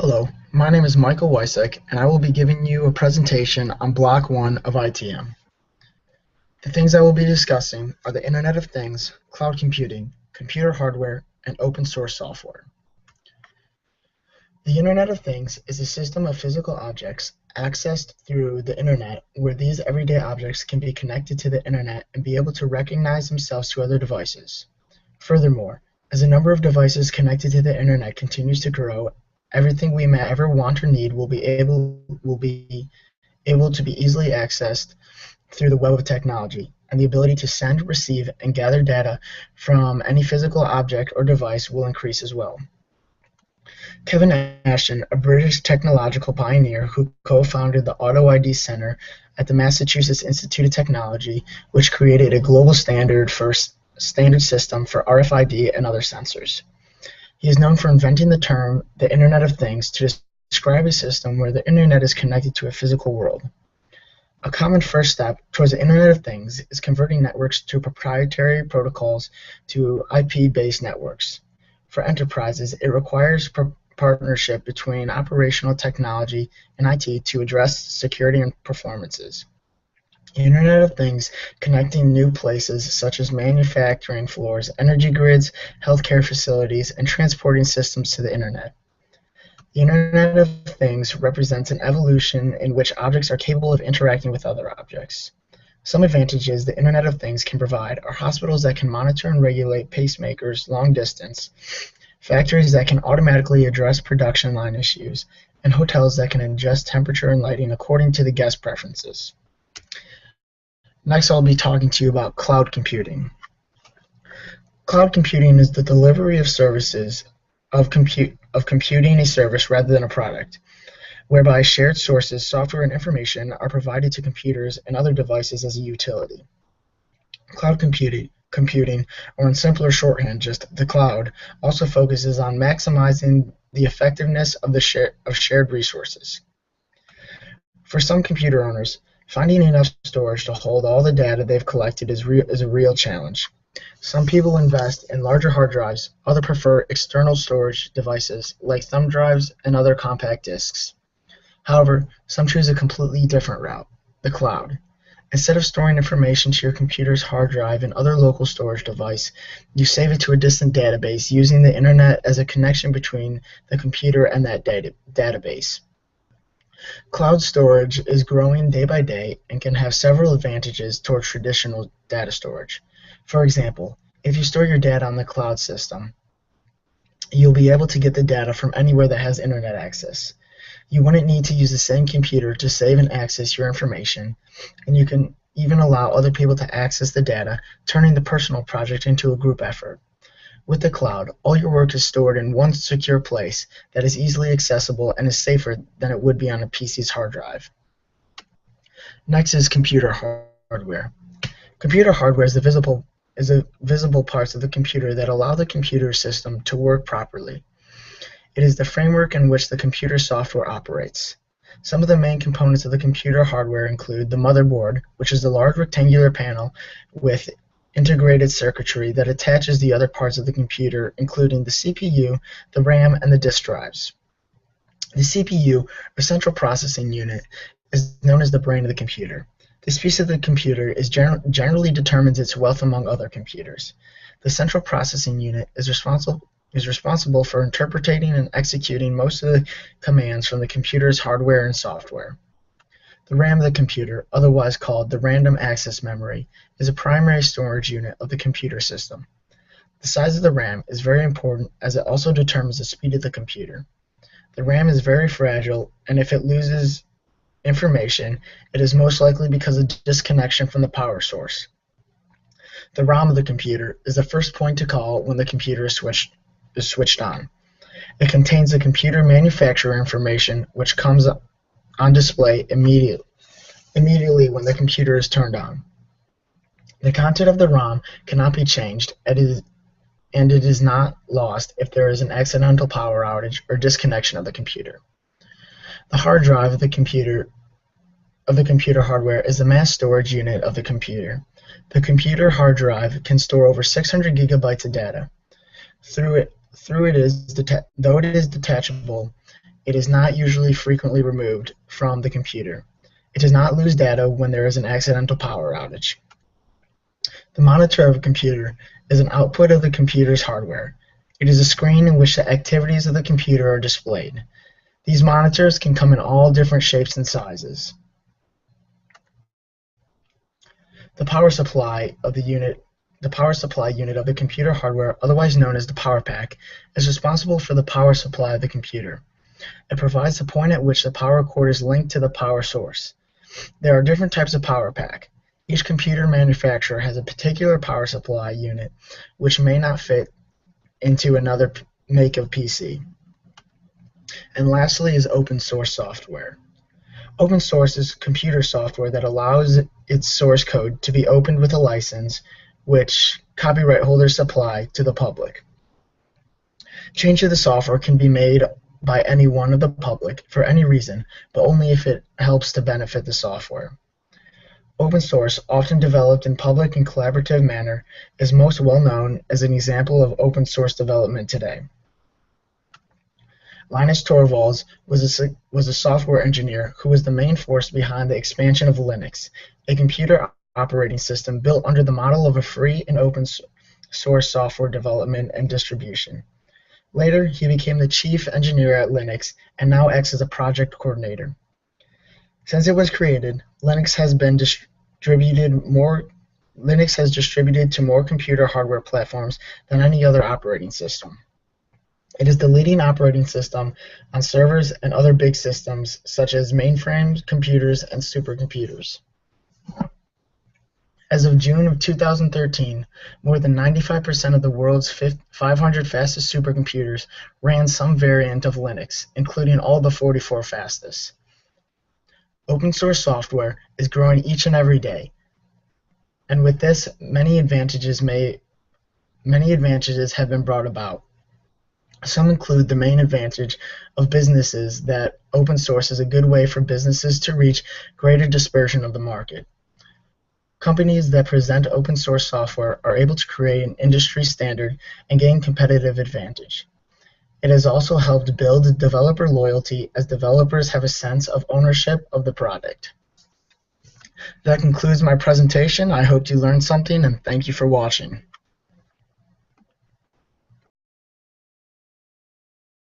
Hello, my name is Michael Wiacek, and I will be giving you a presentation on Block 1 of ITM. The things I will be discussing are the Internet of Things, cloud computing, computer hardware, and open source software. The Internet of Things is a system of physical objects accessed through the Internet where these everyday objects can be connected to the Internet and be able to recognize themselves to other devices. Furthermore, as the number of devices connected to the Internet continues to grow, everything we may ever want or need will be able to be easily accessed through the web of technology, and the ability to send, receive, and gather data from any physical object or device will increase as well. Kevin Ashton, a British technological pioneer who co-founded the Auto ID Center at the Massachusetts Institute of Technology, which created a global standard system for RFID and other sensors. He is known for inventing the term the Internet of Things to describe a system where the Internet is connected to a physical world. A common first step towards the Internet of Things is converting networks to proprietary protocols to IP-based networks. For enterprises, it requires partnership between operational technology and IT to address security and performances. The Internet of Things connecting new places such as manufacturing floors, energy grids, healthcare facilities, and transporting systems to the Internet. The Internet of Things represents an evolution in which objects are capable of interacting with other objects. Some advantages the Internet of Things can provide are hospitals that can monitor and regulate pacemakers long distance, factories that can automatically address production line issues, and hotels that can adjust temperature and lighting according to the guest preferences. Next, I'll be talking to you about cloud computing. Cloud computing is the delivery of services of computing a service rather than a product, whereby shared sources, software, and information are provided to computers and other devices as a utility. Cloud computing, or in simpler shorthand, just the cloud, also focuses on maximizing the effectiveness of shared resources. For some computer owners, finding enough storage to hold all the data they've collected is a real challenge. Some people invest in larger hard drives, others prefer external storage devices like thumb drives and other compact disks. However, some choose a completely different route, the cloud. Instead of storing information to your computer's hard drive and other local storage device, you save it to a distant database using the Internet as a connection between the computer and that database. Cloud storage is growing day by day and can have several advantages towards traditional data storage. For example, if you store your data on the cloud system, you'll be able to get the data from anywhere that has internet access. You wouldn't need to use the same computer to save and access your information, and you can even allow other people to access the data, turning the personal project into a group effort. With the cloud, all your work is stored in one secure place that is easily accessible and is safer than it would be on a PC's hard drive. Next is computer hardware. Computer hardware is the visible parts of the computer that allow the computer system to work properly. It is the framework in which the computer software operates. Some of the main components of the computer hardware include the motherboard, which is a large rectangular panel with integrated circuitry that attaches the other parts of the computer, including the CPU, the RAM, and the disk drives. The CPU, or central processing unit, is known as the brain of the computer. This piece of the computer generally determines its wealth among other computers. The central processing unit is responsible for interpreting and executing most of the commands from the computer's hardware and software. The RAM of the computer, otherwise called the random access memory, is a primary storage unit of the computer system. The size of the RAM is very important as it also determines the speed of the computer. The RAM is very fragile, and if it loses information, it is most likely because of disconnection from the power source. The ROM of the computer is the first point to call when the computer is switched on. It contains the computer manufacturer information, which comes on display immediately when the computer is turned on. The content of the ROM cannot be changed, and it is not lost if there is an accidental power outage or disconnection of the computer. The hard drive of the computer hardware is the mass storage unit of the computer. The computer hard drive can store over 600 gigabytes of data. Though it is detachable, It is not usually frequently removed from the computer. It does not lose data when there is an accidental power outage. The monitor of a computer is an output of the computer's hardware. It is a screen in which the activities of the computer are displayed. These monitors can come in all different shapes and sizes. The power supply unit of the computer hardware, otherwise known as the power pack, is responsible for the power supply of the computer. It provides the point at which the power cord is linked to the power source. There are different types of power pack. Each computer manufacturer has a particular power supply unit which may not fit into another make of PC. And lastly is open source software. Open source is computer software that allows its source code to be opened with a license which copyright holders supply to the public. Change to the software can be made by anyone of the public for any reason, but only if it helps to benefit the software. Open source, often developed in public and collaborative manner, is most well known as an example of open source development today. Linus Torvalds was a software engineer who was the main force behind the expansion of Linux, a computer operating system built under the model of a free and open source software development and distribution. Later, he became the chief engineer at Linux and now acts as a project coordinator. Since it was created, Linux has distributed to more computer hardware platforms than any other operating system. It is the leading operating system on servers and other big systems such as mainframe computers and supercomputers. As of June of 2013, more than 95% of the world's 500 fastest supercomputers ran some variant of Linux, including all the 44 fastest. Open source software is growing each and every day, and with this, many advantages have been brought about. Some include the main advantage of businesses that open source is a good way for businesses to reach greater dispersion of the market. Companies that present open source software are able to create an industry standard and gain competitive advantage. It has also helped build developer loyalty as developers have a sense of ownership of the product. That concludes my presentation. I hope you learned something, and thank you for watching.